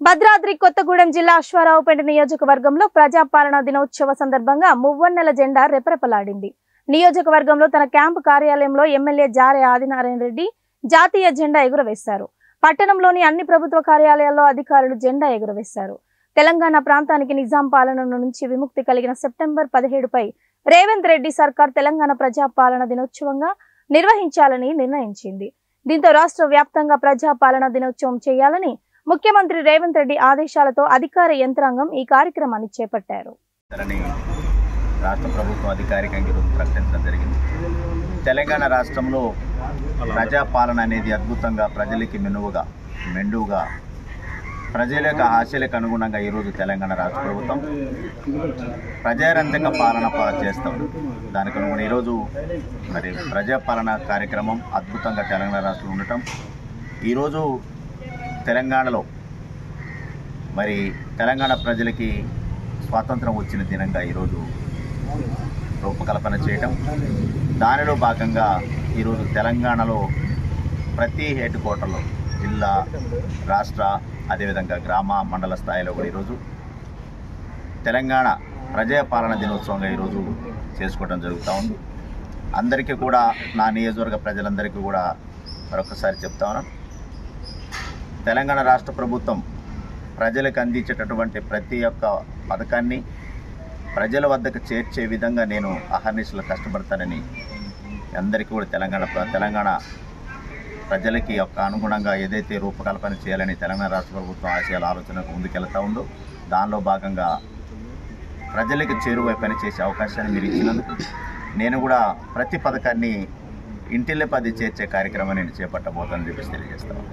భద్రాద్రి కొత్తగూడెం జిల్లా అశ్వారావుపేట నియోజకవర్గంలో ప్రజాపాలన దినోత్సవ సందర్భంగా మువ్వన్నెల జెండా రెపరెపలాడింది. నియోజకవర్గంలో తన క్యాంపు కార్యాలయంలో ఎమ్మెల్యే జారే ఆదినారాయణ రెడ్డి జాతీయ జెండా ఎగురవేశారు. పట్టణంలోని అన్ని ప్రభుత్వ కార్యాలయాల్లో అధికారులు జెండా ఎగురవేశారు. తెలంగాణ ప్రాంతానికి నిజాం పాలన నుంచి విముక్తి కలిగిన సెప్టెంబర్ 17పై రేవంత్ రెడ్డి సర్కార్ తెలంగాణ ప్రజాపాలన దినోత్సవంగా నిర్వహించాలని నిర్ణయించింది. దీంతో రాష్ట్ర వ్యాప్తంగా ప్రజాపాలన దినోత్సవం చేయాలని ముఖ్యమంత్రి రేవంత్ రెడ్డి ఆదేశాలతో అధికార యంత్రాంగం ఈ కార్యక్రమాన్ని చేపట్టారు. రాష్ట్ర ప్రభుత్వం అధికారికంగా ప్రకటించడం జరిగింది. తెలంగాణ రాష్ట్రంలో ప్రజాపాలన అనేది అద్భుతంగా ప్రజలకి మెండుగా ప్రజల యొక్క ఆశలకు అనుగుణంగా ఈరోజు తెలంగాణ రాష్ట్ర ప్రభుత్వం ప్రజారంజక పాలన చేస్తాం. దానికి అనుగుణ ఈరోజు మరి ప్రజాపాలన కార్యక్రమం అద్భుతంగా తెలంగాణ రాష్ట్రంలో ఉండటం, ఈరోజు తెలంగాణలో మరి తెలంగాణ ప్రజలకి స్వాతంత్రం వచ్చిన దినంగా ఈరోజు రూపకల్పన చేయటం, దానిలో భాగంగా ఈరోజు తెలంగాణలో ప్రతి హెడ్ క్వార్టర్లో జిల్లా, రాష్ట్ర, అదేవిధంగా గ్రామ, మండల స్థాయిలో కూడా ఈరోజు తెలంగాణ ప్రజాపాలన దినోత్సవంగా ఈరోజు చేసుకోవడం జరుగుతూ ఉంది. అందరికీ కూడా, నా నియోజకవర్గ ప్రజలందరికీ కూడా మరొకసారి చెప్తా ఉన్నాను, తెలంగాణ రాష్ట్ర ప్రభుత్వం ప్రజలకు అందించేటటువంటి ప్రతి ఒక్క పథకాన్ని ప్రజల వద్దకు చేర్చే విధంగా నేను అహర్నిశలు కష్టపడతానని అందరికీ కూడా తెలంగాణ ప్రజలకి యొక్క అనుగుణంగా ఏదైతే రూపకల్పన చేయాలని తెలంగాణ రాష్ట్ర ప్రభుత్వం ఆశయాల ఆలోచనకు ముందుకెళ్తూ ఉందో దానిలో భాగంగా ప్రజలకు చేరువై పని చేసే అవకాశాన్ని మీరు ఇచ్చినందుకు నేను కూడా ప్రతి పథకాన్ని ఇంటిల్లే పది చేర్చే కార్యక్రమాన్ని నేను చేపట్టబోతానని చెప్పేసి తెలియజేస్తాను.